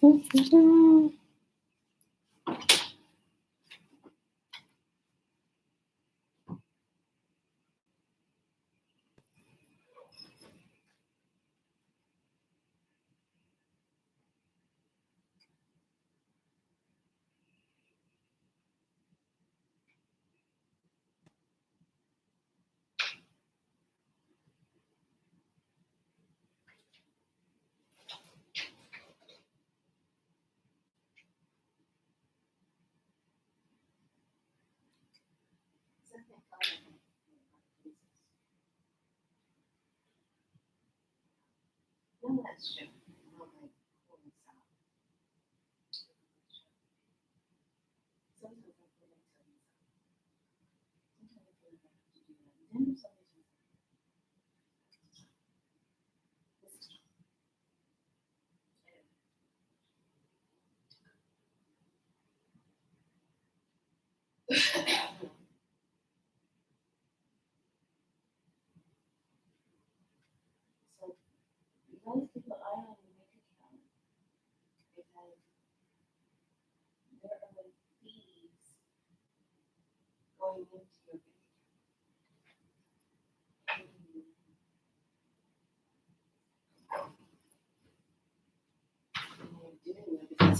Because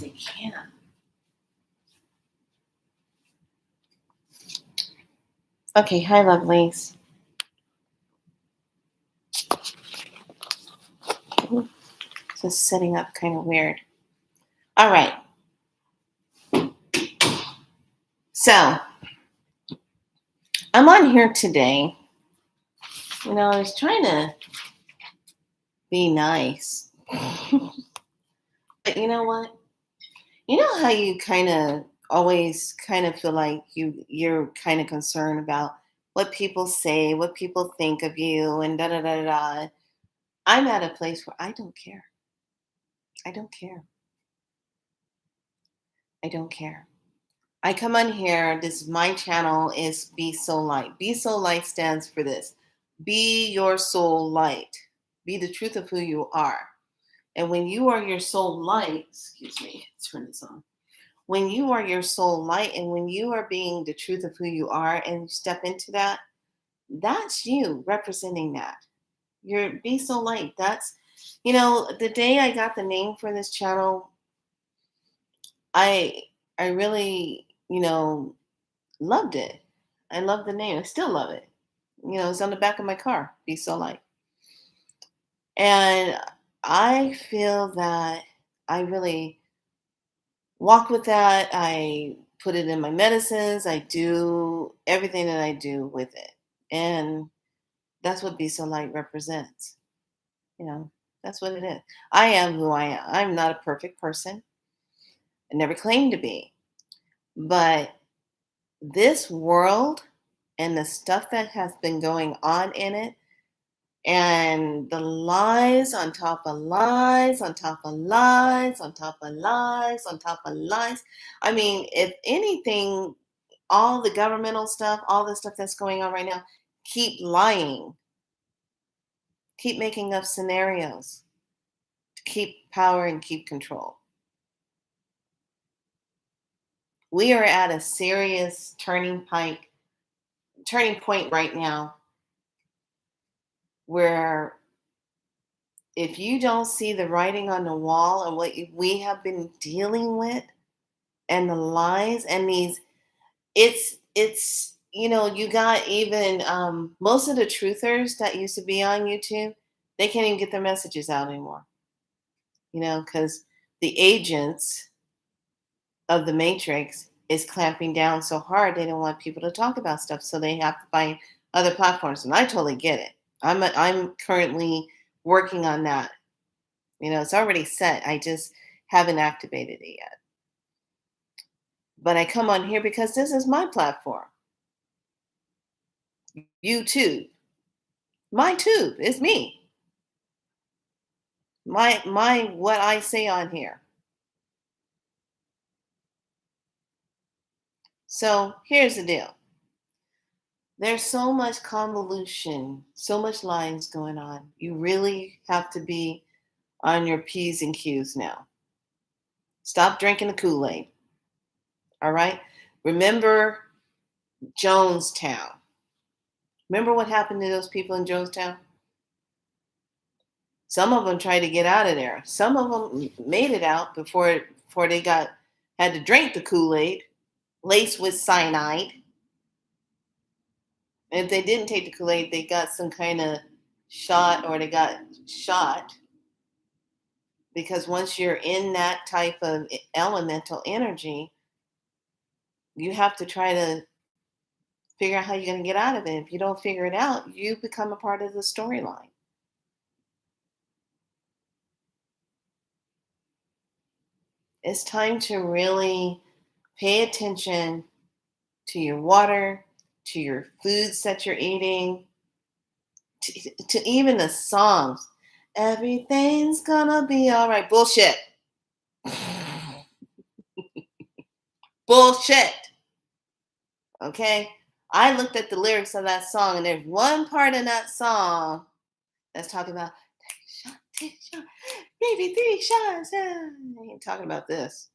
they can. Okay, hi, lovelies. Just setting up kind of weird. All right. So, I'm on here today. I was trying to be nice. But you know what? You know how you kind of always kind of feel like you're kind of concerned about what people say, what people think of you, and da da da da da. I'm at a place where I don't care. I don't care. I don't care. I come on here. This my channel is Be Soul Light. Be Soul Light stands for this. Be your soul light. Be the truth of who you are. And when you are your soul light, excuse me, turn this on. When you are your soul light and when you are being the truth of who you are and you step into that, that's you representing that. You're Be So Light. That's, the day I got the name for this channel, I I really, loved it. I love the name. I still love it. It's on the back of my car. Be So Light. And I feel that I really walk with that. I put it in my medicines. I do everything that I do with it. And that's what Be So Light represents. You know, that's what it is. I am who I am. I'm not a perfect person. I never claimed to be. But this world and the stuff that has been going on in it, and the lies on top of lies, on top of lies, on top of lies, on top of lies. I mean, if anything, all the governmental stuff, all the stuff that's going on right now, keep lying, keep making up scenarios to keep power and keep control. We are at a serious turning point right now where if you don't see the writing on the wall and what we have been dealing with and the lies and these, it's you got even most of the truthers that used to be on YouTube, they can't even get their messages out anymore, because the agents of the Matrix is clamping down so hard they don't want people to talk about stuff, so they have to find other platforms, and I totally get it. I'm currently working on that. It's already set. I just haven't activated it yet. But I come on here because this is my platform. YouTube. My tube is me. My what I say on here. So here's the deal. There's so much convolution, so much lines going on. You really have to be on your P's and Q's now. Stop drinking the Kool-Aid. All right. Remember Jonestown. Remember what happened to those people in Jonestown? Some of them tried to get out of there. Some of them made it out before they had to drink the Kool-Aid laced with cyanide. And if they didn't take the Kool-Aid, they got some kind of shot or they got shot. Because once you're in that type of elemental energy, you have to try to figure out how you're going to get out of it. If you don't figure it out, you become a part of the storyline. It's time to really pay attention to your water, to your foods that you're eating, to even the songs. Everything's gonna be all right. Bullshit. Bullshit. Okay? I looked at the lyrics of that song, and there's one part in that song that's talking about take a shot, maybe 3 shots. I ain't talking about this.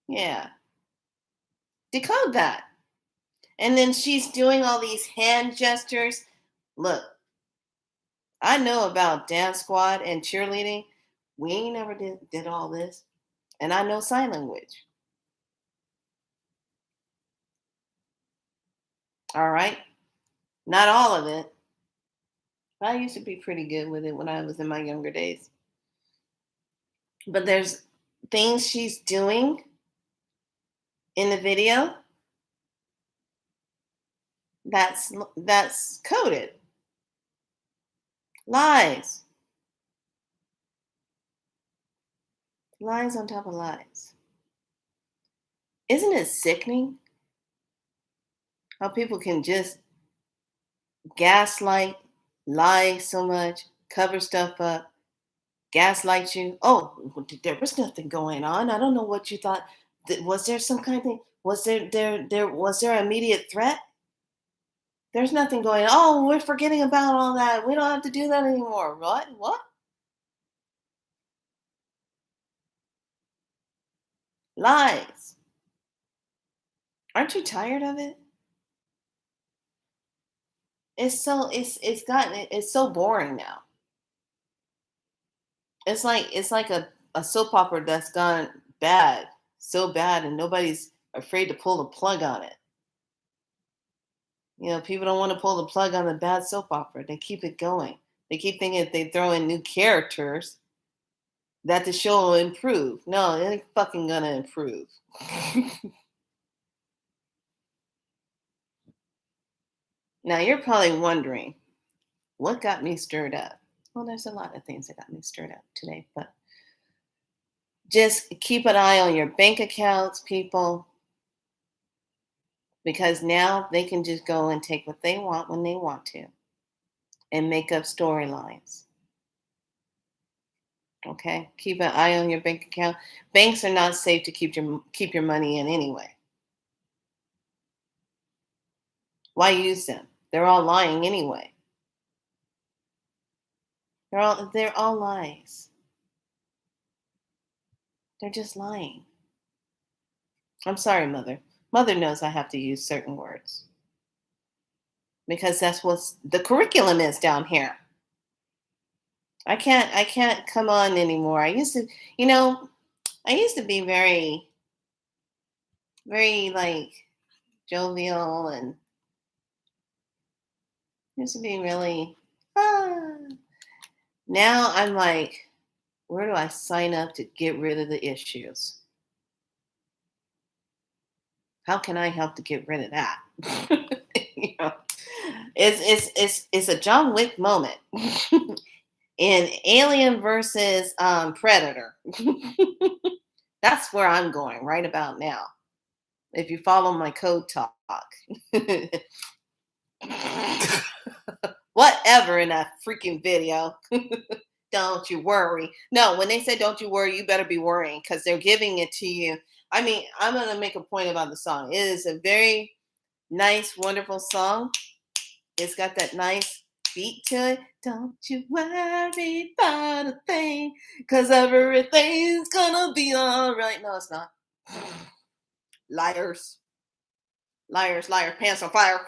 Yeah. Decode that. And then she's doing all these hand gestures. Look, I know about dance squad and cheerleading. We ain't never did all this. And I know sign language. All right. Not all of it. But I used to be pretty good with it when I was in my younger days. But there's things she's doing in the video that's coded. Lies. Lies on top of lies. Isn't it sickening how people can just gaslight, lie so much, cover stuff up, gaslight you? Oh, there was nothing going on. I don't know what you thought. Was there some kind of thing? Was there an immediate threat? There's nothing going on. Oh, we're forgetting about all that. We don't have to do that anymore. What? What? Lies. Aren't you tired of it? It's so boring now. It's like a soap opera that's gone bad, so bad, and nobody's afraid to pull the plug on it. People don't want to pull the plug on the bad soap opera. They keep it going. They keep thinking if they throw in new characters that the show will improve. No, it ain't fucking gonna improve. Now you're probably wondering, what got me stirred up? Well, there's a lot of things that got me stirred up today, but just keep an eye on your bank accounts, people, because now they can just go and take what they want when they want to and make up storylines. Okay? Keep an eye on your bank account. Banks are not safe to keep your money in anyway. Why use them? They're all lying anyway. They're all lies. They're just lying. I'm sorry, Mother. Mother knows I have to use certain words because that's what the curriculum is down here. I can't come on anymore. I used to be very, very like jovial and used to be really ah. Now I'm like, where do I sign up to get rid of the issues? How can I help to get rid of that? you know, it's a John Wick moment in Alien versus Predator. That's where I'm going right about now. If you follow my code talk. Whatever in that freaking video. Don't you worry. No, when they say don't you worry, you better be worrying because they're giving it to you. I mean, I'm going to make a point about the song. It is a very nice, wonderful song. It's got that nice beat to it. Don't you worry about a thing, cause everything's gonna be all right. No, it's not. Liars, liars, liars, pants on fire.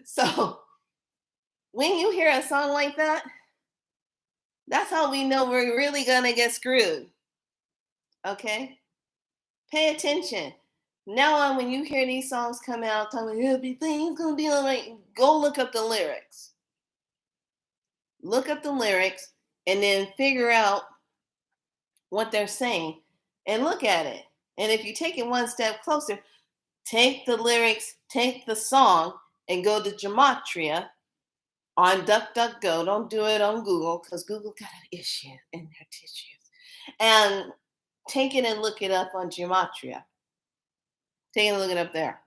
So when you hear a song like that, that's how we know we're really gonna get screwed. Okay? Pay attention. Now on, when you hear these songs come out, telling everything's gonna be all right, go look up the lyrics. Look up the lyrics and then figure out what they're saying and look at it. And if you take it one step closer, take the lyrics, take the song, and go to Gematria on DuckDuckGo. Don't do it on Google because Google got an issue in their tissues. And take it and look it up on Gematria. Take it and look it up there.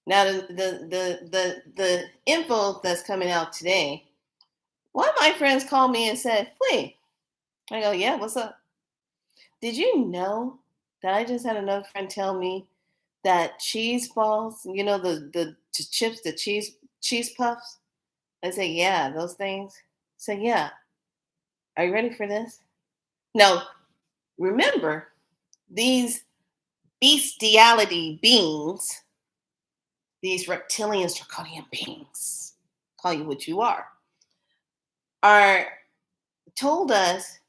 Now the info that's coming out today. One of my friends called me and said, "Flea." I go, "Yeah, what's up?" Did you know that I just had another friend tell me that cheese balls, the chips, the cheese puffs? I said, "Yeah, those things." I said, "Yeah. Are you ready for this?" Now, remember, these bestiality beings, these reptilians, draconian beings, call you what you are told us.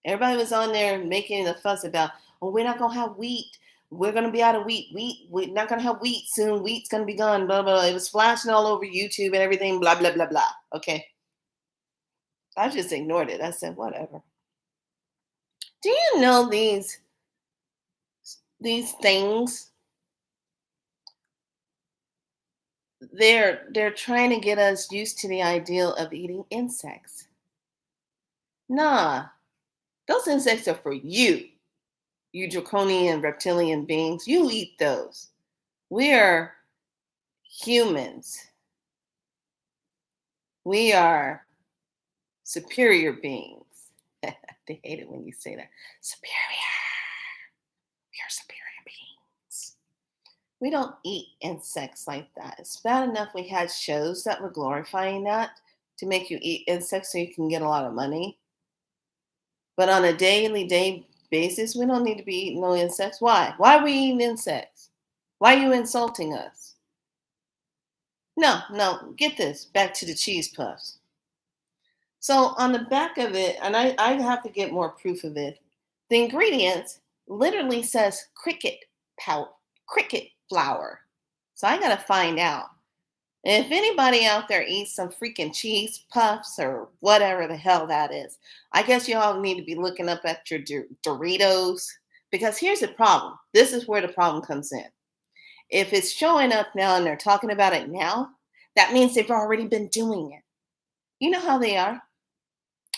Everybody was on there making a fuss about, oh, we're not gonna have wheat. We're gonna be out of wheat. We're not gonna have wheat soon. Wheat's gonna be gone. Blah blah. It was flashing all over YouTube and everything. Blah blah blah blah. Okay, I just ignored it. I said, whatever. Do you know these things? They're trying to get us used to the ideal of eating insects. Nah, those insects are for you draconian reptilian beings. You eat those. We are humans. We are superior beings. They hate it when you say that. Superior. We are superior beings. We don't eat insects like that. It's bad enough we had shows that were glorifying that to make you eat insects so you can get a lot of money. But on a daily day basis, we don't need to be eating no insects. Why? Why are we eating insects? Why are you insulting us? No, no, get this. Back to the cheese puffs. So on the back of it, and I have to get more proof of it, the ingredients literally says cricket flour. So I gotta find out. And if anybody out there eats some freaking cheese puffs or whatever the hell that is, I guess you all need to be looking up at your Doritos. Because here's the problem. This is where the problem comes in. If it's showing up now and they're talking about it now, that means they've already been doing it. You know how they are.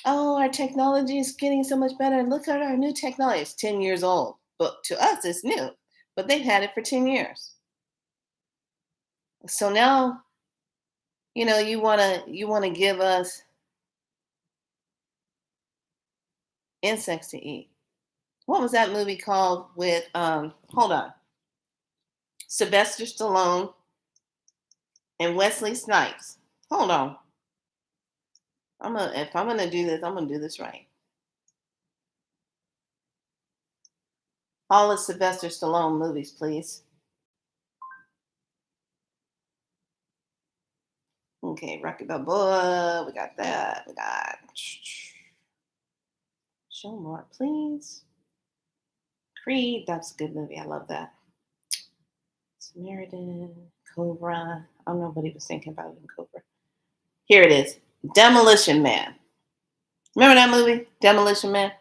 Oh, our technology is getting so much better. Look at our new technology. It's 10 years old. But to us, it's new. But they've had it for 10 years. So now, you wanna give us insects to eat. What was that movie called with hold on. Sylvester Stallone and Wesley Snipes. Hold on. If I'm gonna do this, I'm gonna do this right. All the Sylvester Stallone movies, please. Okay, Rocky Balboa. We got that. We got show more, please. Creed. That's a good movie. I love that. Samaritan, Cobra. I don't know what he was thinking about in Cobra. Here it is. Demolition Man. Remember that movie? Demolition Man?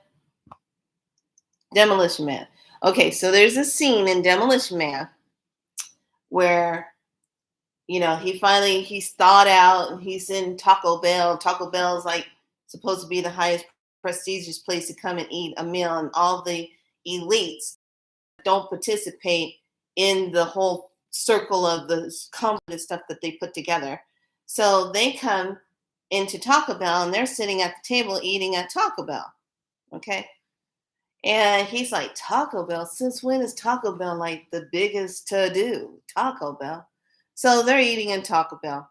Demolition Man. Okay, so there's a scene in Demolition Man where he's thawed out and he's in Taco Bell. Taco Bell's like supposed to be the highest prestigious place to come and eat a meal, and all the elites don't participate in the whole circle of the comfort stuff that they put together. So they come into Taco Bell and they're sitting at the table eating at Taco Bell. Okay. And he's like, Taco Bell? Since when is Taco Bell like the biggest to do? Taco Bell. So they're eating in Taco Bell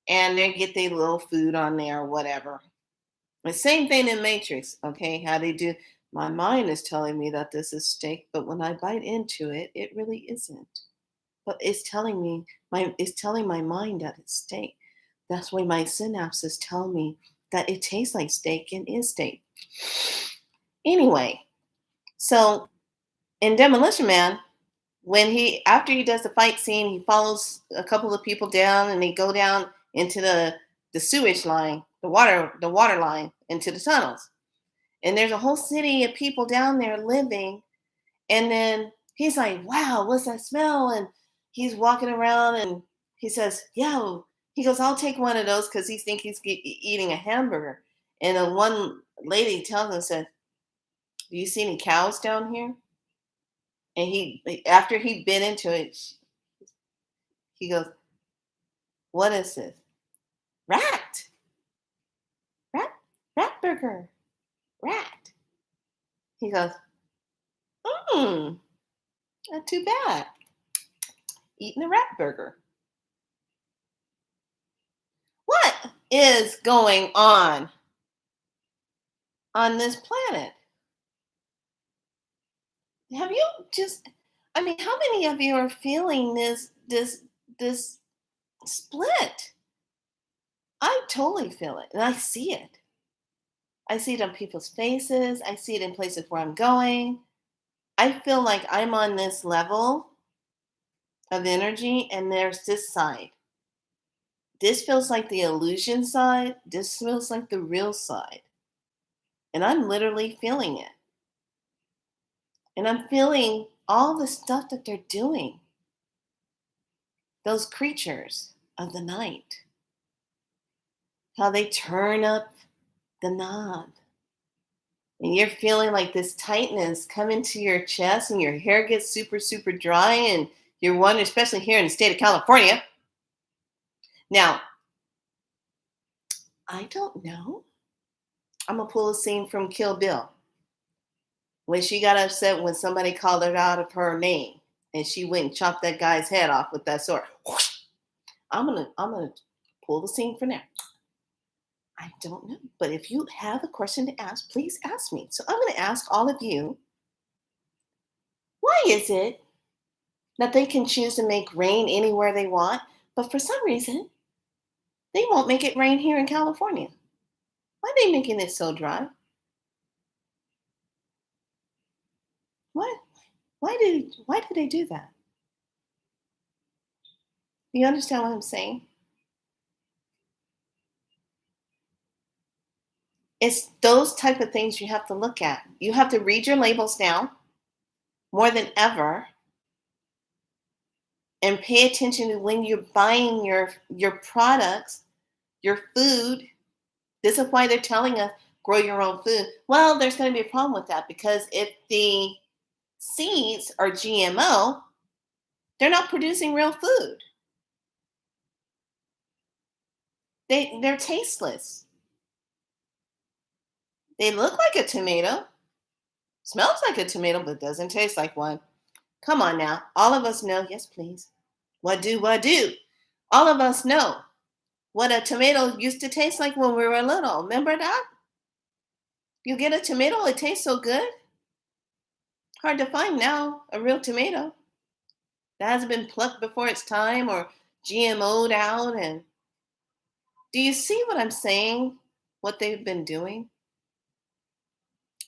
and they get their little food on there or whatever. The same thing in Matrix, okay? How they do. My mind is telling me that this is steak, but when I bite into it, it really isn't. But it's telling my mind that it's steak. That's why my synapses tell me that it tastes like steak and is steak. Anyway, so in Demolition Man, when he after he does the fight scene, he follows a couple of people down and they go down into the sewage line, the water line into the tunnels. And there's a whole city of people down there living. And then he's like, wow, what's that smell? And he's walking around and he says, yo, he goes, I'll take one of those because he thinks he's eating a hamburger. And the one lady tells him, said, do you see any cows down here? And after he'd been into it, he goes, what is this? Rat, rat, rat burger, rat. He goes, not too bad. Eating a rat burger. What is going on this planet? Have you just I mean, how many of you are feeling this split? I totally feel it and I see it. I see it on people's faces. I see it in places where I'm going. I feel like I'm on this level of energy and there's this side. This feels like the illusion side. This feels like the real side. And I'm literally feeling it. And I'm feeling all the stuff that they're doing. Those creatures of the night. How they turn up the knob. And you're feeling like this tightness come into your chest and your hair gets super, super dry. And you're wondering, especially here in the state of California. Now, I don't know. I'm going to pull a scene from Kill Bill when she got upset when somebody called her out of her name and she went and chopped that guy's head off with that sword. I'm gonna pull the scene from there. I don't know. But if you have a question to ask, please ask me. So I'm gonna ask all of you, why is it that they can choose to make rain anywhere they want, but for some reason they won't make it rain here in California? Why are they making it so dry? What? Why do they do that? You understand what I'm saying? It's those type of things you have to look at. You have to read your labels now more than ever and pay attention to when you're buying your products, your food. This is why they're telling us grow your own food. Well, there's going to be a problem with that because if the seeds are GMO, they're not producing real food. They're tasteless. They look like a tomato, smells like a tomato, but doesn't taste like one. Come on now. All of us know, yes, please. What do, what do? All of us know what a tomato used to taste like when we were little. Remember that? You get a tomato, it tastes so good. Hard to find now, a real tomato that hasn't been plucked before its time or GMO'd out. And do you see what I'm saying? What they've been doing?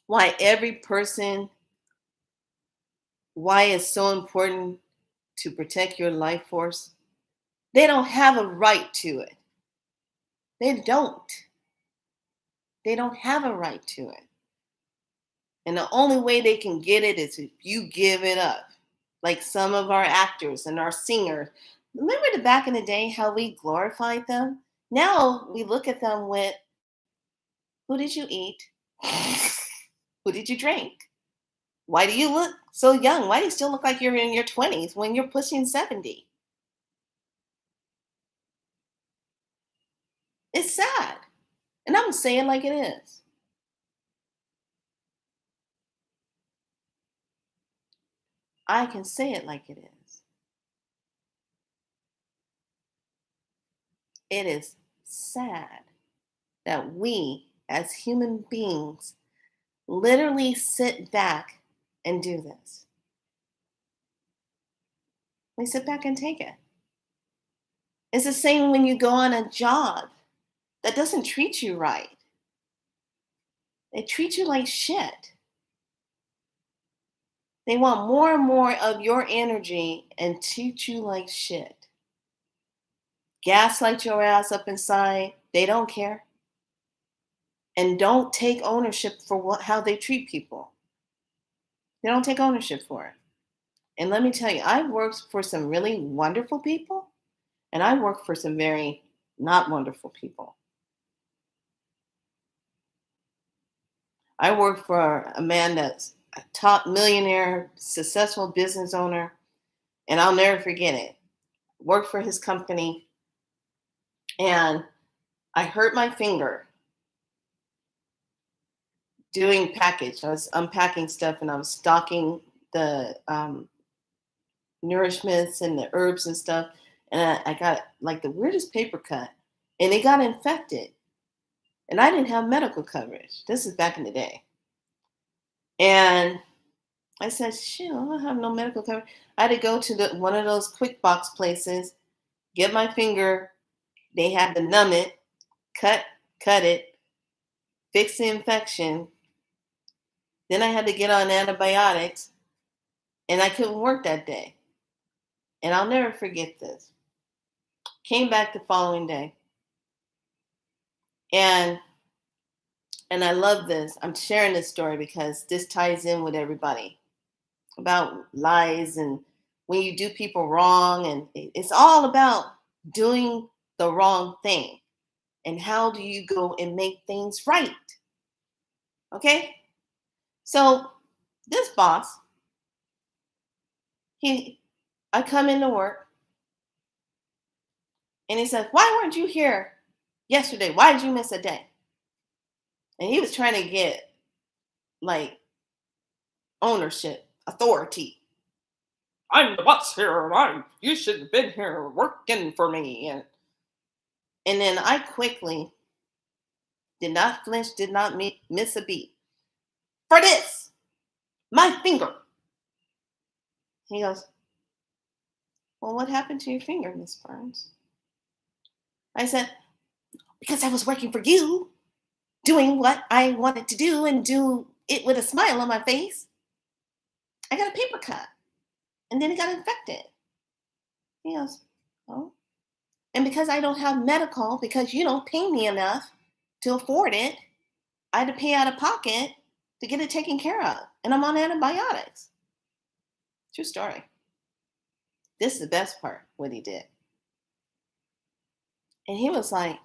Why every person, why it's so important to protect your life force? They don't have a right to it. They don't. They don't have a right to it. And the only way they can get it is if you give it up. Like some of our actors and our singers. Remember the back in the day how we glorified them? Now we look at them with, who did you eat? Who did you drink? Why do you look so young? Why do you still look like you're in your 20s when you're pushing 70? It's sad. And I'm saying like it is. I can say it like it is. It is sad that we, as human beings, literally sit back and do this. We sit back and take it. It's the same when you go on a job that doesn't treat you right. They treat you like shit. They want more and more of your energy and treat you like shit. Gaslight your ass up inside. They don't care. And don't take ownership for how they treat people. They don't take ownership for it. And let me tell you, I've worked for some really wonderful people, and I work for some very not wonderful people. I worked for a man that's a top millionaire, successful business owner, and I'll never forget it. Worked for his company, and I hurt my finger doing package. I was unpacking stuff, and I was stocking the nourishments and the herbs and stuff, and I got like the weirdest paper cut, and it got infected, and I didn't have medical coverage. This is back in the day, and I said, "Shit, I don't have no medical coverage." I had to go to one of those quick box places, get my finger. They had to numb it, cut it, fix the infection. Then I had to get on antibiotics, and I couldn't work that day. And I'll never forget this. Came back the following day, and I love this. I'm sharing this story because this ties in with everybody about lies and when you do people wrong, and it's all about doing the wrong thing. And how do you go and make things right? Okay? So this boss, he I come into work and he says, "Why weren't you here yesterday? Why did you miss a day?" And he was trying to get like ownership, authority. I'm the boss here, and you should have been here working for me. And then I quickly did not flinch, did not miss a beat. For this, my finger. He goes, "Well, what happened to your finger, Miss Burns?" I said, "Because I was working for you, doing what I wanted to do and do it with a smile on my face. I got a paper cut, and then it got infected." He goes, "Oh." And because I don't have medical, because you don't pay me enough to afford it, I had to pay out of pocket to get it taken care of. And I'm on antibiotics. True story. This is the best part, what he did. And he was like,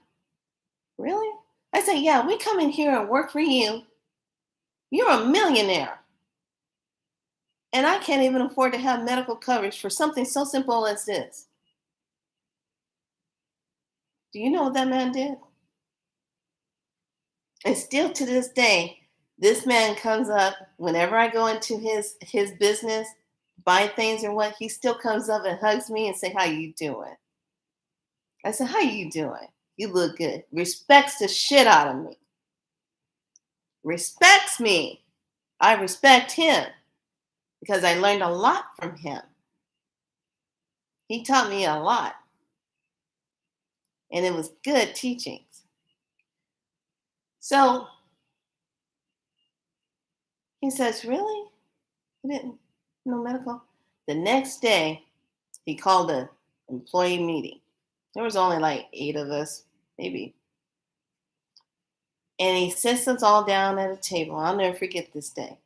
"Really?" I said, "Yeah, we come in here and work for you. You're a millionaire. And I can't even afford to have medical coverage for something so simple as this." Do you know what that man did? And still to this day, this man comes up whenever I go into his business, buy things or what, he still comes up and hugs me and say, "How you doing?" I said, "How you doing? You look good." Respects the shit out of me. Respects me. I respect him because I learned a lot from him. He taught me a lot, and it was good teachings. So he says, "Really? You didn't know medical?" The next day, he called an employee meeting. There was only like 8 of us, maybe. And he sits us all down at a table. I'll never forget this day.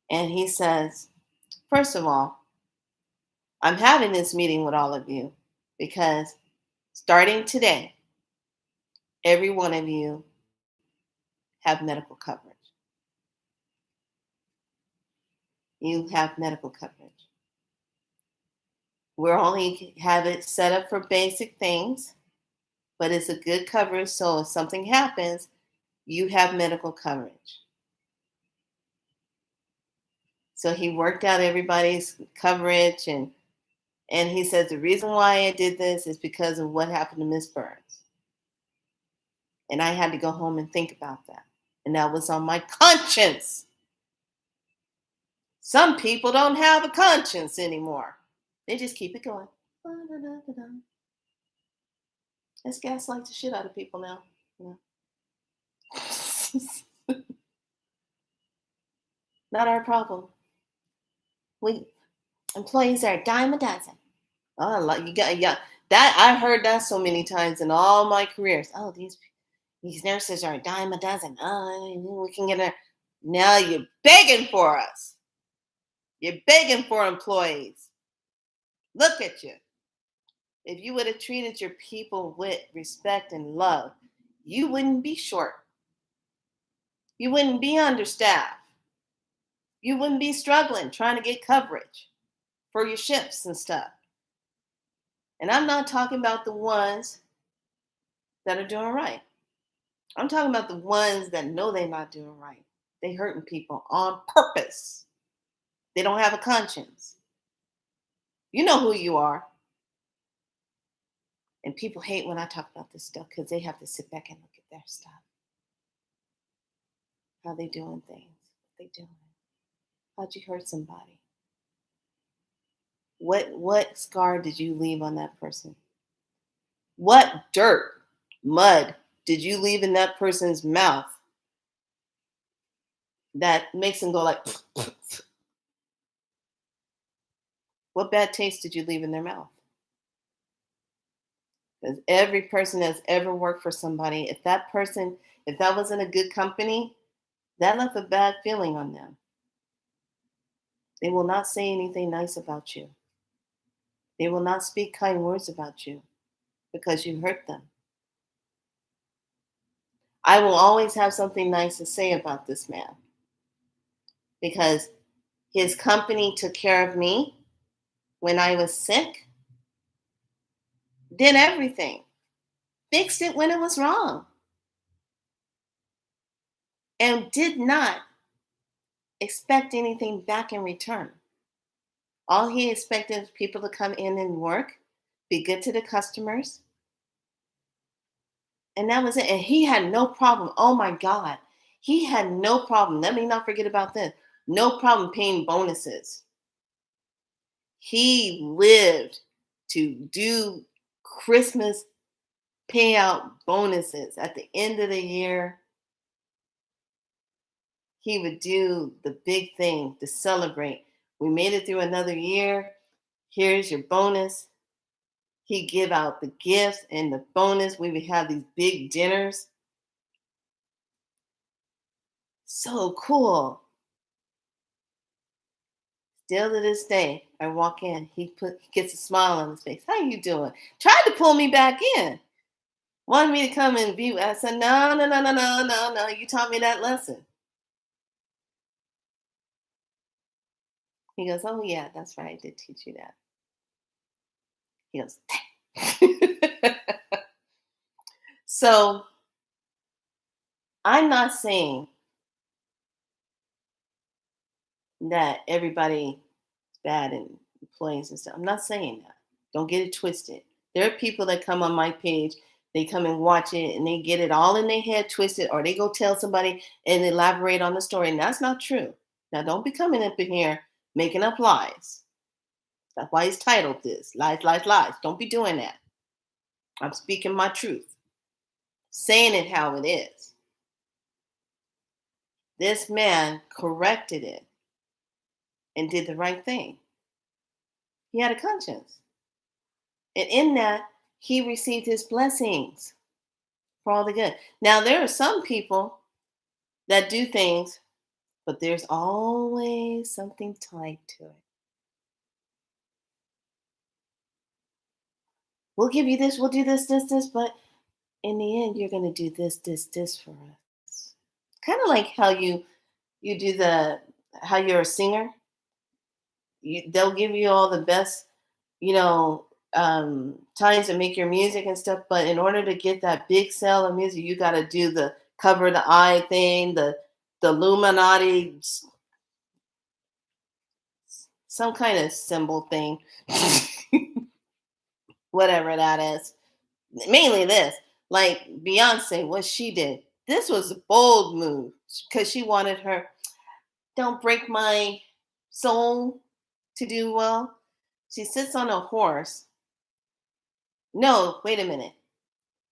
And he says, "First of all, I'm having this meeting with all of you because starting today, every one of you have medical coverage. You have medical coverage. We're only have it set up for basic things, but it's a good coverage. So if something happens, you have medical coverage." So he worked out everybody's coverage, and he says the reason why I did this is because of what happened to Miss Burns. And I had to go home and think about that. And that was on my conscience. Some people don't have a conscience anymore. They just keep it going. Let's gaslight the shit out of people now. Not our problem. We employees are a dime a dozen. Oh, you got yeah. That I heard that so many times in all my careers. Oh, these nurses are a dime a dozen. Oh, we can get a. Now you're begging for us. You're begging for employees. Look at you. If you would have treated your people with respect and love, you wouldn't be short. You wouldn't be understaffed. You wouldn't be struggling trying to get coverage for your shifts and stuff. And I'm not talking about the ones that are doing right. I'm talking about the ones that know they're not doing right. They hurting people on purpose. They don't have a conscience. You know who you are. And people hate when I talk about this stuff because they have to sit back and look at their stuff. How they doing things. What they doing. How'd you hurt somebody? What scar did you leave on that person? What dirt, mud did you leave in that person's mouth that makes them go like, what bad taste did you leave in their mouth? Because every person that's ever worked for somebody, if that wasn't a good company, that left a bad feeling on them. They will not say anything nice about you. They will not speak kind words about you because you hurt them. I will always have something nice to say about this man because his company took care of me when I was sick, did everything, fixed it when it was wrong, and did not expect anything back in return. All he expected was people to come in and work, be good to the customers, and that was it. And he had no problem. Oh my God. He had no problem. Let me not forget about this. No problem paying bonuses. He lived to do Christmas payout bonuses at the end of the year. He would do the big thing to celebrate. We made it through another year. Here's your bonus. He'd give out the gifts and the bonus. We would have these big dinners. So cool. Still to this day, I walk in, he gets a smile on his face. How you doing? Tried to pull me back in. Wanted me to come and be. I said, no, no, no, no, no, no, no. You taught me that lesson. He goes, oh yeah, that's right. I did teach you that. He goes, so I'm not saying that everybody is bad and employees and stuff. I'm not saying that. Don't get it twisted. There are people that come on my page, they come and watch it and they get it all in their head twisted, or they go tell somebody and elaborate on the story. And that's not true. Now, don't be coming up in here making up lies. That's why it's titled this Lies, Lies, Lies. Don't be doing that. I'm speaking my truth, saying it how it is. This man corrected it and did the right thing. He had a conscience. And in that, he received his blessings for all the good. Now, there are some people that do things, but there's always something tied to it. We'll give you this, we'll do this, this, but in the end, you're going to do this for us. Kind of like how you do how you're a singer. They'll give you all the best, times to make your music and stuff. But in order to get that big sale of music, you got to do the cover the eye thing, the Illuminati some kind of symbol thing, whatever that is. Mainly this, like Beyonce, what she did. This was a bold move because she wanted her "Don't Break My Soul" to do well. She sits on a horse. No, wait a minute.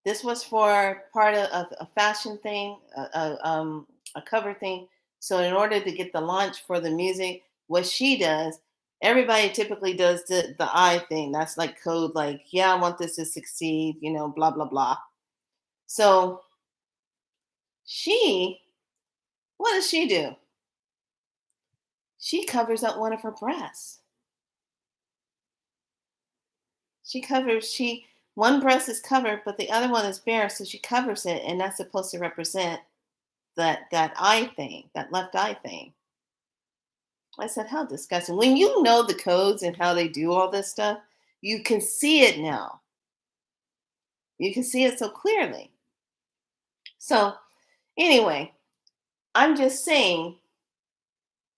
This was for part of a fashion thing, a cover thing. So in order to get the launch for the music, what she does, everybody typically does the I thing. That's like code, like, yeah, I want this to succeed, blah, blah, blah. So she, what does she do? She covers up one of her breasts. One breast is covered, but the other one is bare, so she covers it, and that's supposed to represent that eye thing, that left eye thing. I said, how disgusting. When you know the codes and how they do all this stuff, you can see it now. You can see it so clearly. So, anyway, I'm just saying,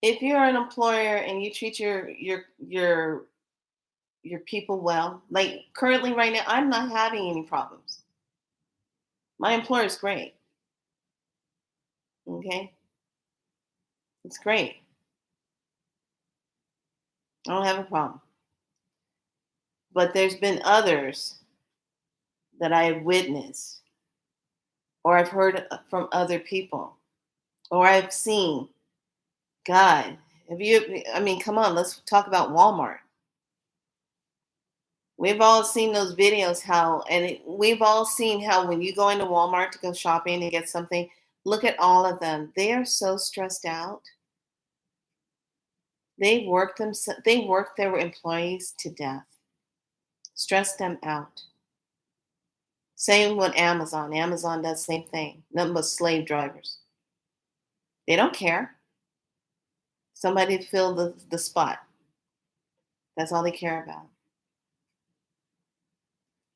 if you're an employer and you treat your people well, like currently right now, I'm not having any problems. My employer is great. Okay, it's great. I don't have a problem. But there's been others that I have witnessed, or I've heard from other people, or I've seen. God, have you? I mean, come on, let's talk about Walmart. We've all seen those videos we've all seen how when you go into Walmart to go shopping and get something, look at all of them. They are so stressed out. They work their employees to death, stress them out. Same with Amazon. Amazon does the same thing. Nothing but slave drivers. They don't care. Somebody to fill the spot. That's all they care about.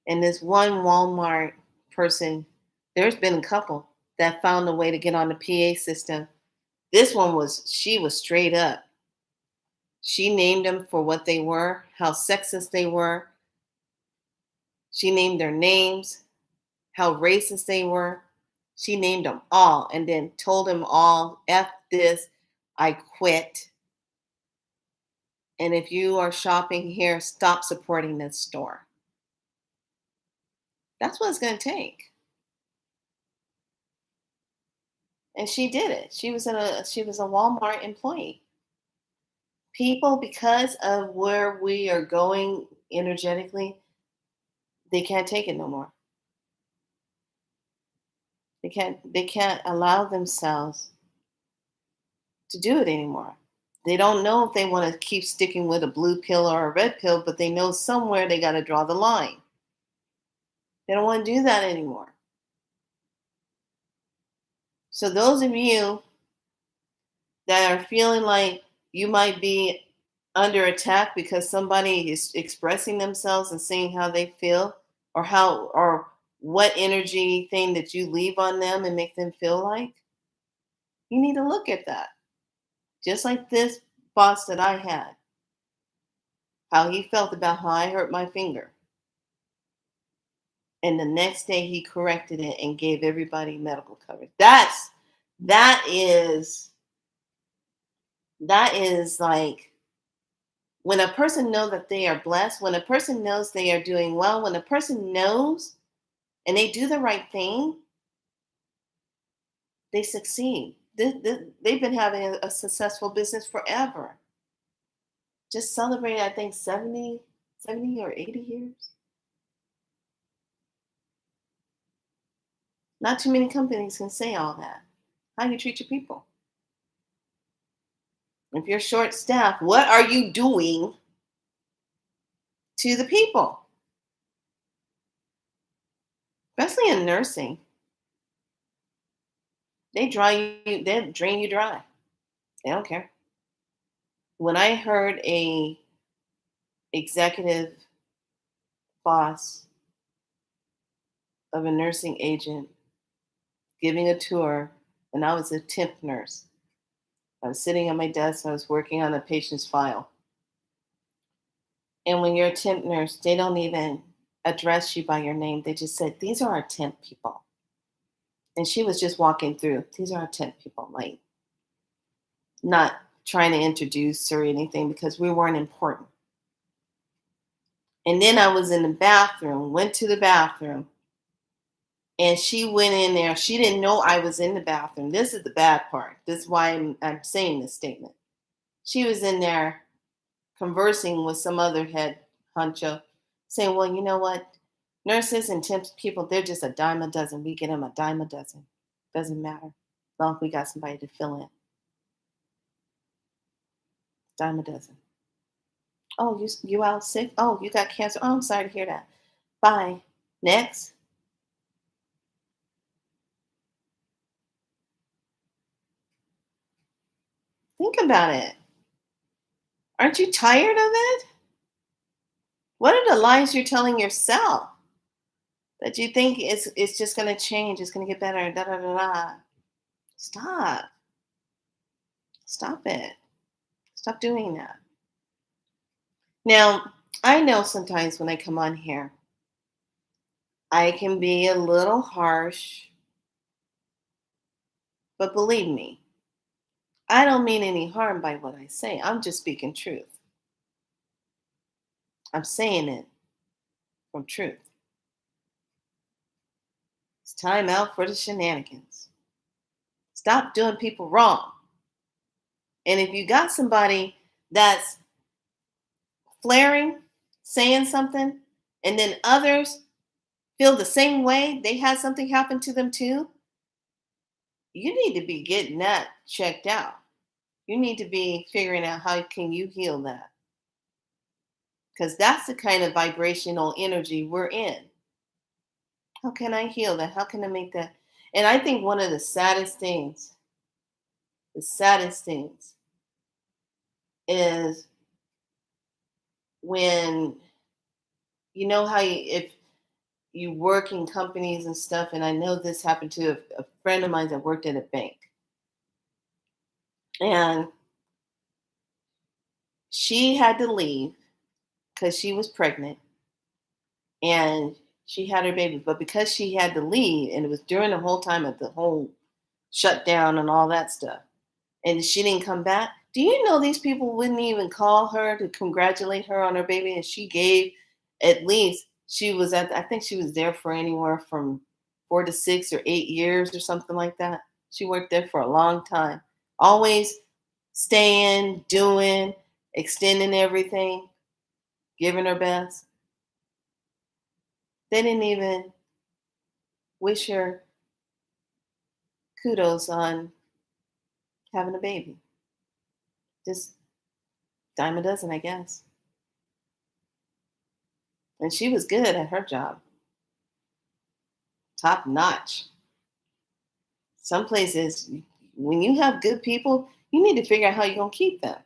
And this one Walmart person, there's been a couple that found a way to get on the PA system. She was straight up. She named them for what they were, how sexist they were. She named their names, how racist they were. She named them all and then told them all, F this, I quit. And if you are shopping here, stop supporting this store. That's what it's going to take. And she did it. She was a Walmart employee. People, because of where we are going energetically, they can't take it no more. They can't allow themselves to do it anymore. They don't know if they want to keep sticking with a blue pill or a red pill, but they know somewhere they got to draw the line. They don't want to do that anymore. So those of you that are feeling like you might be under attack because somebody is expressing themselves and saying how they feel, or what energy thing that you leave on them and make them feel like, you need to look at that. Just like this boss that I had, how he felt about how I hurt my finger. And the next day he corrected it and gave everybody medical coverage. That is like, when a person knows that they are blessed, when a person knows they are doing well, when a person knows and they do the right thing, they succeed. They've been having a successful business forever. Just celebrated, I think, 70 or 80 years. Not too many companies can say all that. How you treat your people. If you're short staffed, what are you doing to the people? Especially in nursing. They drain you dry. They don't care. When I heard a executive boss of a nursing agent giving a tour, and I was a temp nurse. I was sitting at my desk, I was working on a patient's file. And when you're a temp nurse, they don't even address you by your name. They just said, "These are our temp people." And she was just walking through. "These are our temp people," like not trying to introduce or anything because we weren't important. And then I was in the bathroom, went to the bathroom, and she went in there. She didn't know I was in the bathroom. This is the bad part. This is why I'm saying this statement. She was in there conversing with some other head honcho, saying, "Well, you know what? Nurses and temp people, they're just a dime a dozen. We get them a dime a dozen. Doesn't matter. As long as we got somebody to fill in. Dime a dozen. Oh, you out sick? Oh, you got cancer? Oh, I'm sorry to hear that. Bye. Next." Think about it. Aren't you tired of it? What are the lies you're telling yourself that you think it's just going to change? It's going to get better. Da da da da. Stop. Stop it. Stop doing that. Now, I know sometimes when I come on here, I can be a little harsh, but believe me, I don't mean any harm by what I say. I'm just speaking truth. I'm saying it from truth. It's time out for the shenanigans. Stop doing people wrong. And if you got somebody that's flaring, saying something, and then others feel the same way, they had something happen to them too, you need to be getting that checked out. You need to be figuring out how can you heal that, because that's the kind of vibrational energy we're in. How can I heal that? How can I make that? And I think one of the saddest things is when you know how if you work in companies and stuff, and I know this happened to a friend of mine that worked at a bank, and she had to leave because she was pregnant and she had her baby. But because she had to leave, and it was during the whole time of the whole shutdown and all that stuff, and she didn't come back. Do you know these people wouldn't even call her to congratulate her on her baby? And she gave at least she was at I think she was there for anywhere from 4 to 6 or 8 years or something like that. She worked there for a long time. Always staying, doing, extending everything, giving her best. They didn't even wish her kudos on having a baby. Just dime a dozen, I guess. And she was good at her job, top notch. Some places, when you have good people, you need to figure out how you're going to keep them.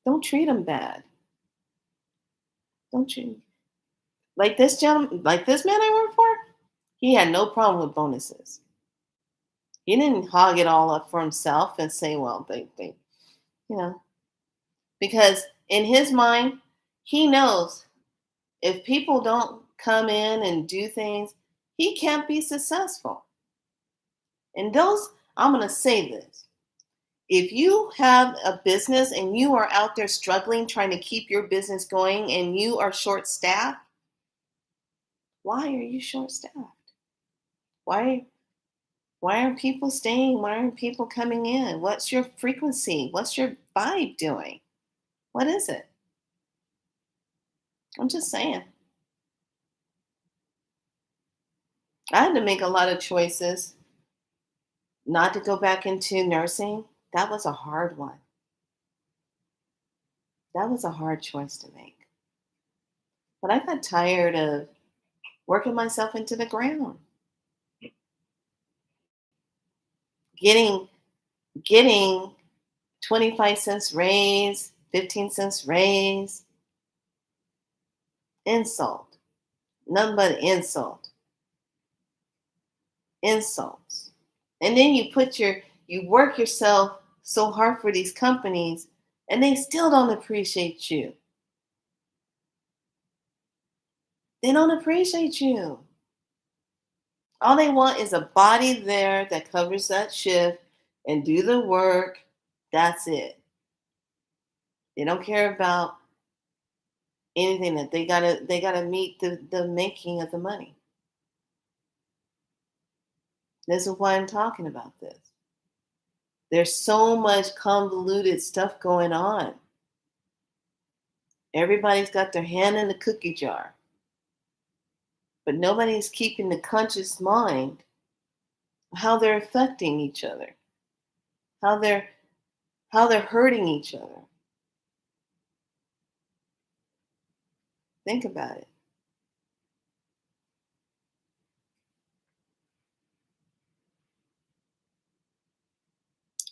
Don't treat them bad. Don't treat like this gentleman, like this man I work for. He had no problem with bonuses. He didn't hog it all up for himself and say, "Well, they, you know," because in his mind, he knows if people don't come in and do things, he can't be successful. And those, I'm going to say this. If you have a business and you are out there struggling trying to keep your business going and you are short staffed, why are you short staffed? Why why aren't people staying? Why aren't people coming in? What's your frequency? What's your vibe doing? What is it? I'm just saying. I had to make a lot of choices not to go back into nursing. That was a hard one. That was a hard choice to make. But I got tired of working myself into the ground, getting getting 25 cents raise, 15 cents raise, insult. Nothing but insult. Insults. And then you work yourself so hard for these companies And they still don't appreciate you. They don't appreciate you. All they want is a body there that covers that shift and do the work. That's it. They don't care about anything that they gotta meet the making of the money. This is why I'm talking about this. There's so much convoluted stuff going on. Everybody's got their hand in the cookie jar, but nobody's keeping the conscious mind of how they're affecting each other, how they're how they're hurting each other. Think about it.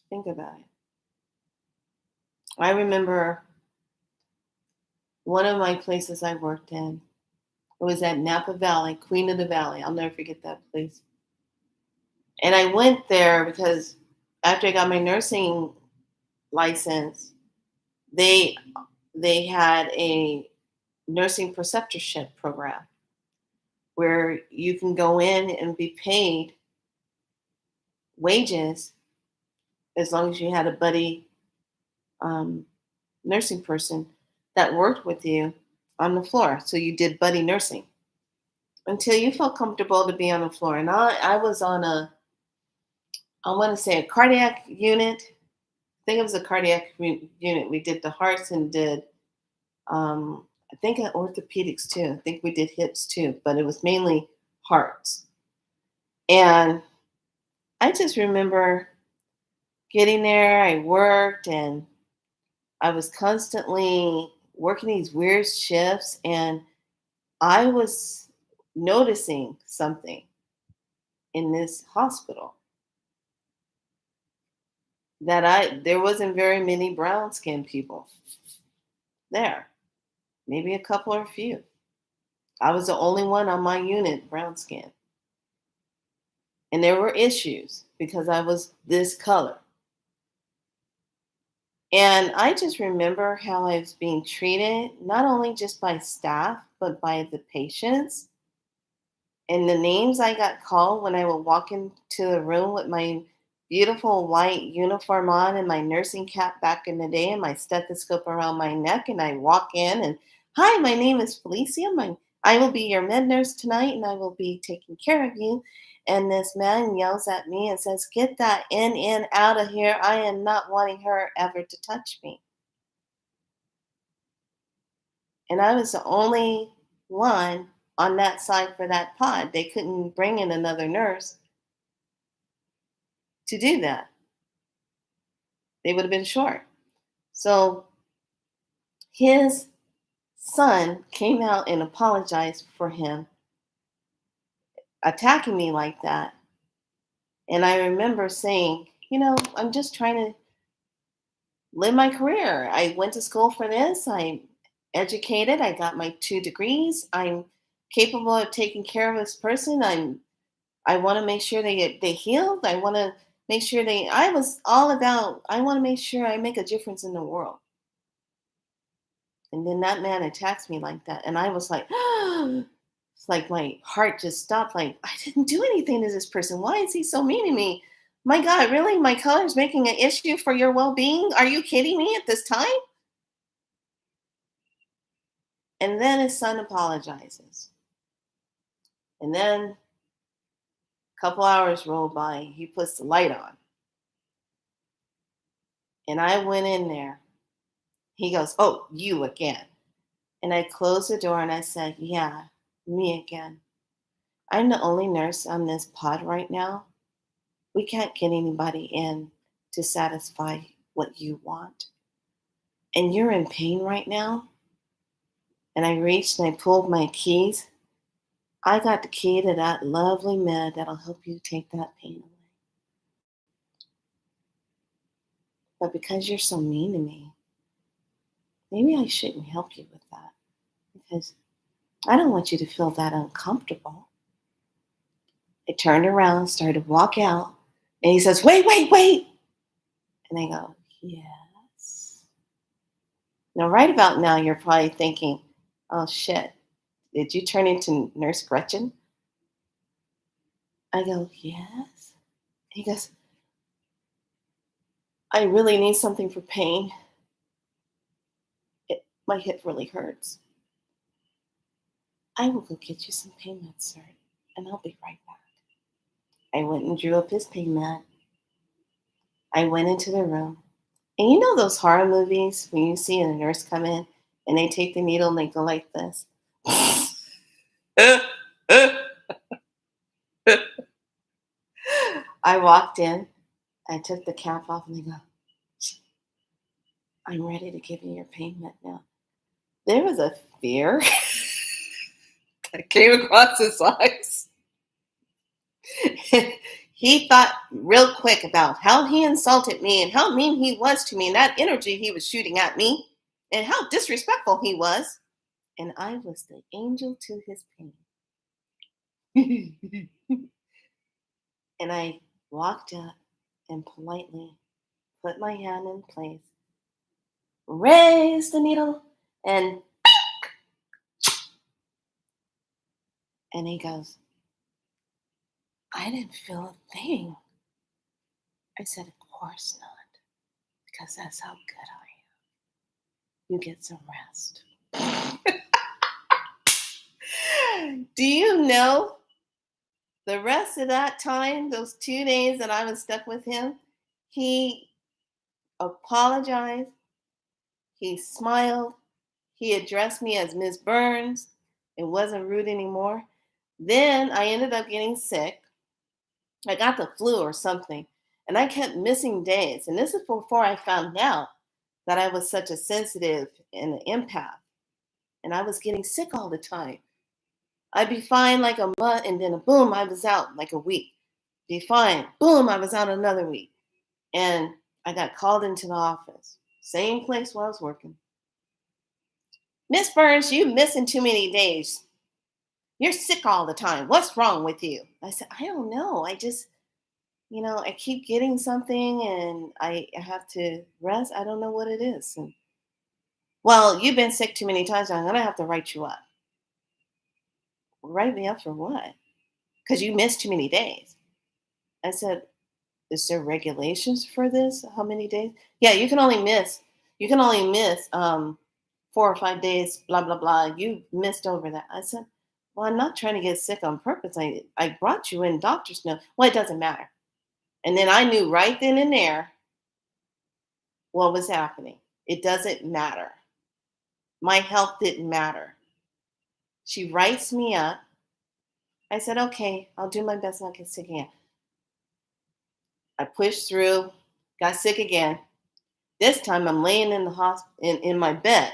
Think about it. I remember one of my places I worked in. It was at Napa Valley, Queen of the Valley. I'll never forget that place. And I went there because after I got my nursing license, they they had a nursing preceptorship program where you can go in and be paid wages as long as you had a buddy um, nursing person that worked with you on the floor. So you did buddy nursing until you felt comfortable to be on the floor. And I was on I want to say a cardiac unit. I think it was a cardiac unit. We did the hearts and did, I think orthopedics too. I think we did hips too, but it was mainly hearts. And I just remember getting there. I worked and I was constantly working these weird shifts, and I was noticing something in this hospital that I there wasn't very many brown skinned people there. Maybe a couple or a few. I was the only one on my unit brown skin. And there were issues because I was this color. And I just remember how I was being treated, not only just by staff, but by the patients. And the names I got called when I would walk into the room with my beautiful white uniform on and my nursing cap back in the day and my stethoscope around my neck. And I walk in and, hi, my name is Felicia. I will be your med nurse tonight and I will be taking care of you. And this man yells at me and says, get that in out of here. I am not wanting her ever to touch me. And I was the only one on that side for that pod. They couldn't bring in another nurse to do that. They would have been short. So his son came out and apologized for him attacking me like that. And I remember saying, I'm just trying to live my career. I went to school for this. I'm educated. I got my 2 degrees. I'm capable of taking care of this person. I want to make sure they healed. I want to make sure I was all about, I want to make sure I make a difference in the world. And then that man attacks me like that. And I was like, it's like my heart just stopped. Like, I didn't do anything to this person. Why is he so mean to me? My God, really? My color is making an issue for your well being? Are you kidding me at this time? And then his son apologizes. And then a couple hours roll by. He puts the light on. And I went in there. He goes, oh, you again. And I closed the door and I said, yeah, me again. I'm the only nurse on this pod right now. We can't get anybody in to satisfy what you want. And you're in pain right now. And I reached and I pulled my keys. I got the key to that lovely med that'll help you take that pain away. But because you're so mean to me, maybe I shouldn't help you with that. Because I don't want you to feel that uncomfortable. I turned around, started to walk out, and he says, wait, wait, wait. And I go, yes. Now, right about now, you're probably thinking, oh shit, did you turn into Nurse Gretchen? I go, yes. He goes, I really need something for pain. My hip really hurts. I will go get you some pain meds, sir, and I'll be right back. I went and drew up his pain med. I went into the room. And you know those horror movies when you see a nurse come in and they take the needle and they go like this? I walked in, I took the cap off, and they go, I'm ready to give you your pain med now. There was a fear that came across his eyes. He thought real quick about how he insulted me and how mean he was to me and that energy he was shooting at me and how disrespectful he was. And I was the angel to his pain. And I walked up and politely put my hand in place, raised the needle, and he goes, I didn't feel a thing. I said, of course not, because that's how good I am. You get some rest. Do you know the rest of that time, those 2 days that I was stuck with him, he apologized, he smiled, he addressed me as Miss Burns. It wasn't rude anymore. Then I ended up getting sick. I got the flu or something, and I kept missing days. And this is before I found out that I was such a sensitive and an empath, and I was getting sick all the time. I'd be fine like a month, and then boom, I was out like a week. Be fine, boom, I was out another week. And I got called into the office, same place where I was working. Miss Burns, you missing too many days. You're sick all the time. What's wrong with you? I said, I don't know. I just, I keep getting something and I have to rest. I don't know what it is. And, well, you've been sick too many times. I'm going to have to write you up. Write me up for what? Because you missed too many days. I said, is there regulations for this? How many days? Yeah, you can only miss 4 or 5 days, blah, blah, blah. You missed over that. I said, well, I'm not trying to get sick on purpose. I brought you in doctor's note. Well, it doesn't matter. And then I knew right then and there what was happening. It doesn't matter. My health didn't matter. She writes me up. I said, okay, I'll do my best not to get sick again. I pushed through, got sick again. This time I'm laying in the in my bed.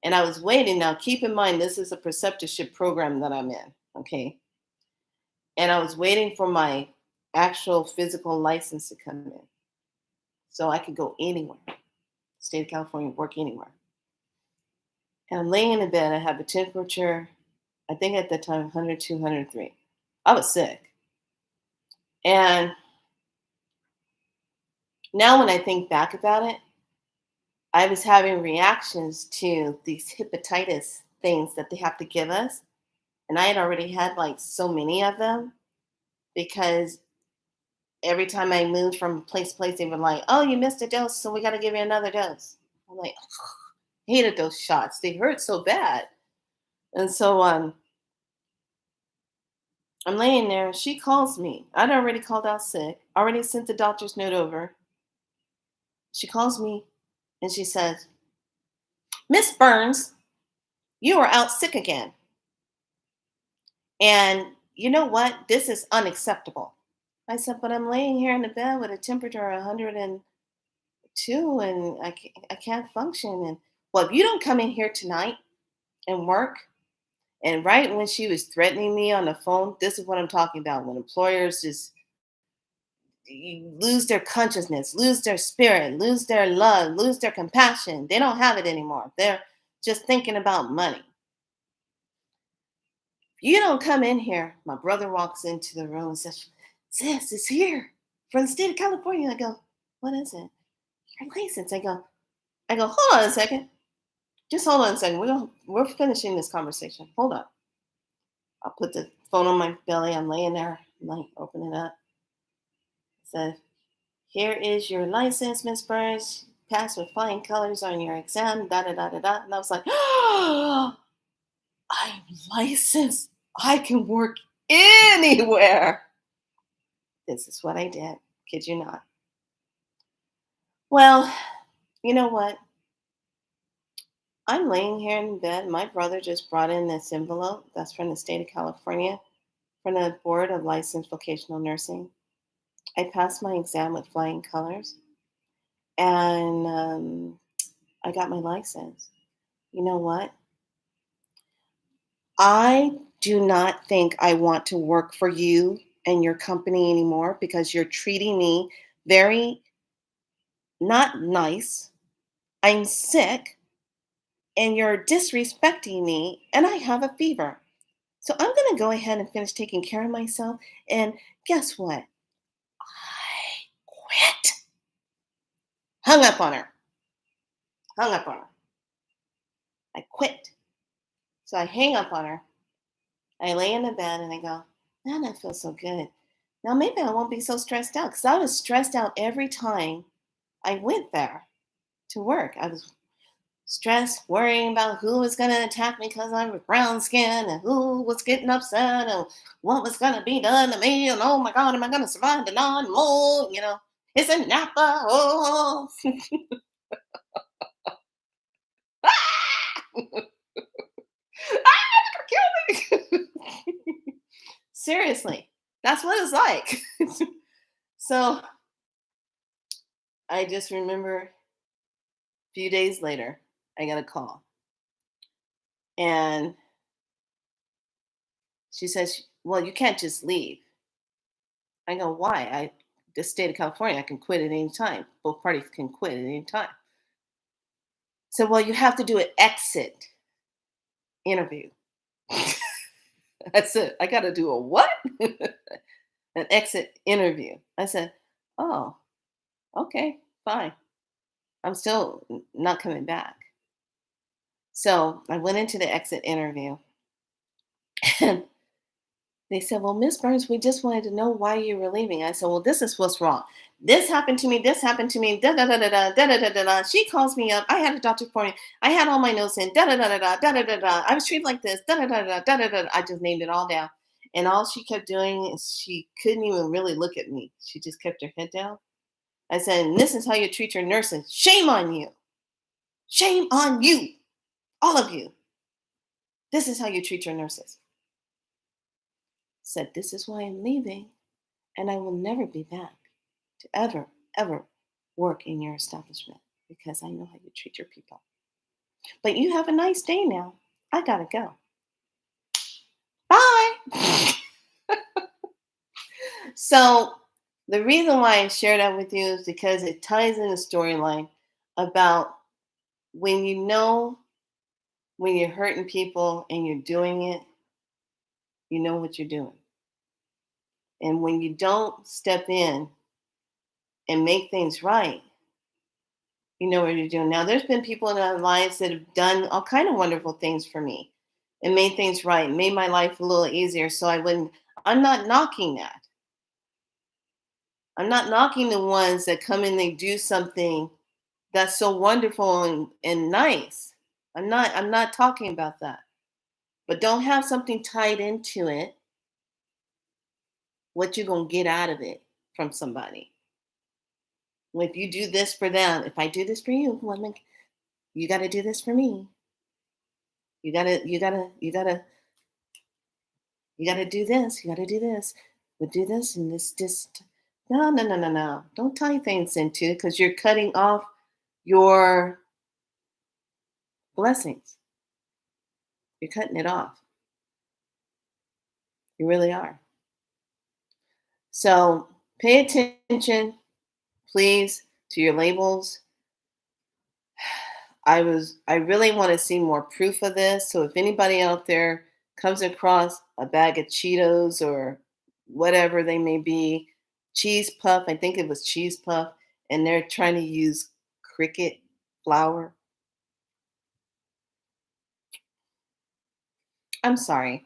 And I was waiting. Now, keep in mind, this is a preceptorship program that I'm in. Okay. And I was waiting for my actual physical license to come in so I could go anywhere, state of California, work anywhere. And I'm laying in the bed. I have a temperature, I think at that time, 102, 103. I was sick. And now when I think back about it, I was having reactions to these hepatitis things that they have to give us. And I had already had like so many of them because every time I moved from place to place, they were like, oh, you missed a dose, so we got to give you another dose. I'm like, hated those shots. They hurt so bad. And so I'm laying there. She calls me. I'd already called out sick, already sent the doctor's note over. She calls me and she says, Miss Burns, you are out sick again. And you know what? This is unacceptable. I said, but I'm laying here in the bed with a temperature of 102 and I can't function. And well, if you don't come in here tonight and work, and right when she was threatening me on the phone, this is what I'm talking about. When employers just lose their consciousness, lose their spirit, lose their love, lose their compassion. They don't have it anymore. They're just thinking about money. You don't come in here. My brother walks into the room and says, Sis, it's here from the state of California. I go, what is it? Your license. I go, I go, hold on a second. Just hold on a second. We're finishing this conversation. Hold on. I'll put the phone on my belly. I'm laying there. I'm like, open it up. It says, here is your license, Miss Burns. Passed with flying colors on your exam. Da da da da da. And I was like, oh, I'm licensed. I can work anywhere. This is what I did. Kid you not. Well, you know what? I'm laying here in bed. My brother just brought in this envelope that's from the state of California, from the Board of Licensed Vocational Nursing. I passed my exam with flying colors, and I got my license. You know what? I do not think I want to work for you and your company anymore because you're treating me very not nice. I'm sick and you're disrespecting me and I have a fever. So I'm going to go ahead and finish taking care of myself. And guess what? I quit. Hung up on her. Hung up on her. I quit. So I hang up on her. I lay in the bed and I go, man, I feel so good. Now maybe I won't be so stressed out because I was stressed out every time I went there to work. I was stressed, worrying about who was going to attack me because I'm brown skin and who was getting upset and what was going to be done to me. And oh my God, am I going to survive the non-mold? It's a Napa. Oh, kill me. Seriously, that's what it's like. So I just remember a few days later, I got a call. And she says, well, you can't just leave. I go, why? The state of California, I can quit at any time. Both parties can quit at any time. So, well, you have to do an exit interview. I said, I got to do a what? An exit interview. I said, oh, okay, fine. I'm still not coming back. So I went into the exit interview and they said, well, Miss Burns, we just wanted to know why you were leaving. I said, well, this is what's wrong. This happened to me. This happened to me. Da da da da da da da da da da. She calls me up. I had a doctor appointment. I had all my notes in. Da da da da da da da da da. I was treated like this. Da da da da da da da. I just named it all down. And all she kept doing is she couldn't even really look at me. She just kept her head down. I said, and this is how you treat your nurses. Shame on you. Shame on you. All of you. This is how you treat your nurses. Said, this is why I'm leaving. And I will never be back to ever work in your establishment because I know how you treat your people. But you have a nice day now. I gotta go. Bye. So the reason why I share that with you is because it ties in a storyline about when you know when you're hurting people and you're doing it, you know what you're doing. And when you don't step in and make things right, you know what you're doing. Now, there's been people in our lives that have done all kind of wonderful things for me and made things right, made my life a little easier. So I wouldn't. I'm not knocking that. I'm not knocking the ones that come in. They do something that's so wonderful and nice. I'm not talking about that. But don't have something tied into it. What you gonna get out of it from somebody? Well, if you do this for them, if I do this for you, well, you got to do this for me. You gotta do this. You gotta do this. We do this and this just no, no, no, no, no. Don't tie things into it because you're cutting off your blessings. You're cutting it off. You really are. So pay attention, please, to your labels. I really want to see more proof of this. So if anybody out there comes across a bag of Cheetos or whatever they may be, cheese puff, I think it was cheese puff, and they're trying to use cricket flour. I'm sorry.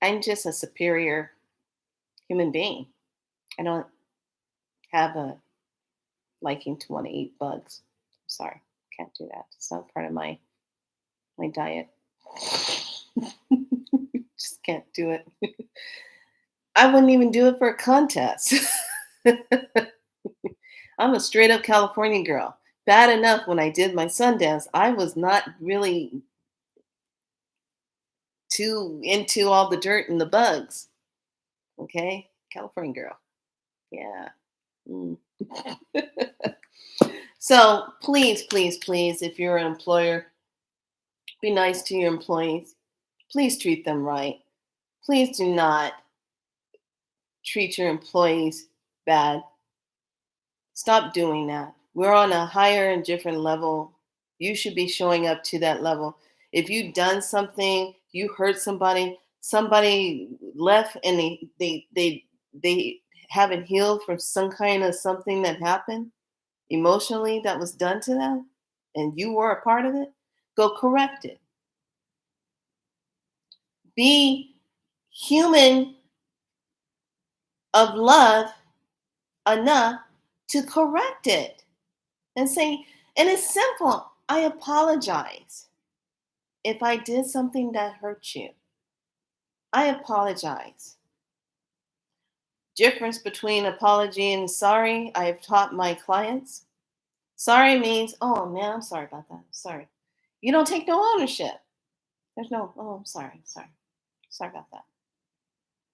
I'm just a superior human being. I don't have a liking to want to eat bugs. I'm sorry. Can't do that. It's not part of my diet. Just can't do it. I wouldn't even do it for a contest. I'm a straight up California girl. Bad enough when I did my Sundance, I was not really too into all the dirt and the bugs. Okay? California girl. Yeah. Mm. So please, please, please, if you're an employer, be nice to your employees. Please treat them right. Please do not treat your employees bad. Stop doing that. We're on a higher and different level. You should be showing up to that level. If you've done something, you hurt somebody, somebody left and they haven't healed from some kind of something that happened emotionally that was done to them, and you were a part of it, go correct it. Be human of love enough to correct it and say, and it's simple. I apologize if I did something that hurt you. I apologize. Difference between apology and sorry, I have taught my clients. Sorry means, oh man, I'm sorry about that. Sorry. You don't take no ownership. There's no, oh, I'm sorry, sorry. Sorry about that.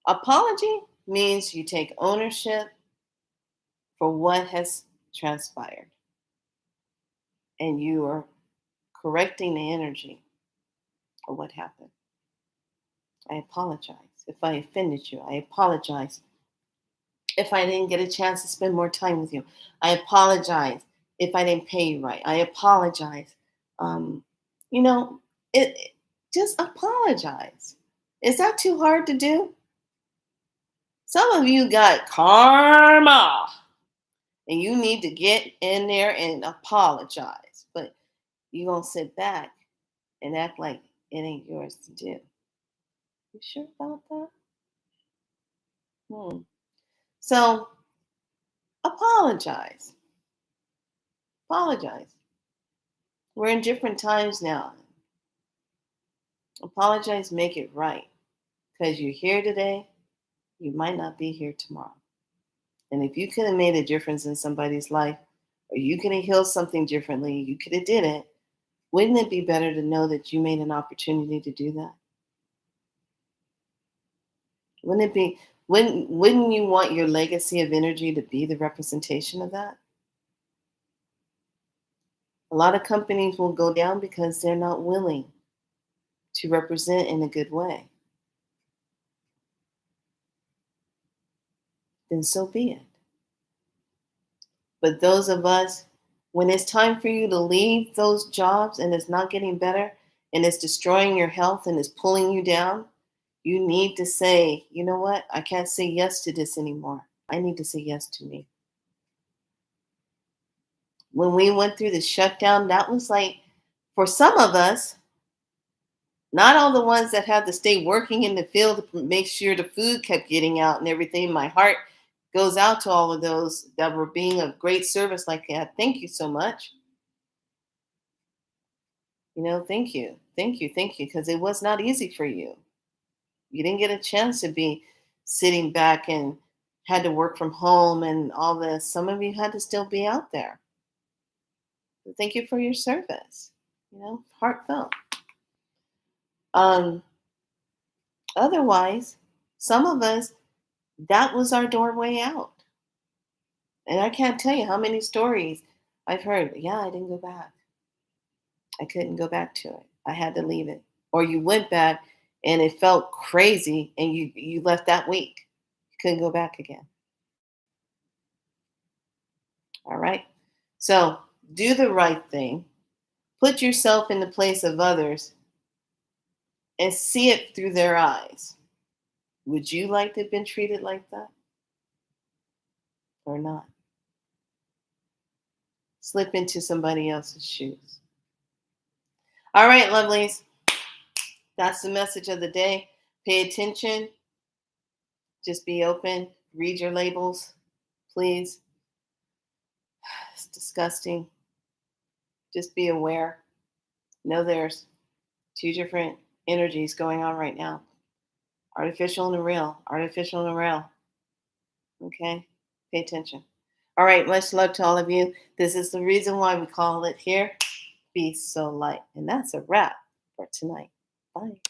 Apology means you take ownership for what has transpired and you are correcting the energy of what happened. I apologize. If I offended you, I apologize. If I didn't get a chance to spend more time with you, I apologize. If I didn't pay you right, I apologize. Um, you know, just apologize. Is that too hard to do? Some of you got karma and you need to get in there and apologize. But you're going to sit back and act like it ain't yours to do. You sure about that? Hmm. So apologize. Apologize. We're in different times now. Apologize, make it right. Because you're here today, you might not be here tomorrow. And if you could have made a difference in somebody's life, or you could have healed something differently, you could have did it. Wouldn't it be better to know that you made an opportunity to do that? Wouldn't it be wouldn't you want your legacy of energy to be the representation of that? A lot of companies will go down because they're not willing to represent in a good way. Then so be it. But those of us, when it's time for you to leave those jobs and it's not getting better and it's destroying your health and it's pulling you down, you need to say, you know what? I can't say yes to this anymore. I need to say yes to me. When we went through the shutdown, that was like, for some of us, not all the ones that had to stay working in the field to make sure the food kept getting out and everything. My heart goes out to all of those that were being of great service like that. Thank you so much. Thank you. Thank you. Thank you. Because it was not easy for you. You didn't get a chance to be sitting back and had to work from home and all this. Some of you had to still be out there. So thank you for your service. Heartfelt. Um, Otherwise, some of us, that was our doorway out. And I can't tell you how many stories I've heard. Yeah, I didn't go back. I couldn't go back to it. I had to leave it. Or you went back and it felt crazy and you left that week. You couldn't go back again. All right. So do the right thing. Put yourself in the place of others and see it through their eyes. Would you like to have been treated like that or not? slip into somebody else's shoes. All right, lovelies. That's the message of the day. Pay attention. Just be open. Read your labels, please. It's disgusting. Just be aware. Know there's two different energies going on right now, artificial and real. Artificial and real. Okay? Pay attention. All right. Much love to all of you. This is the reason why we call it here Be So Light. And that's a wrap for tonight. Bye.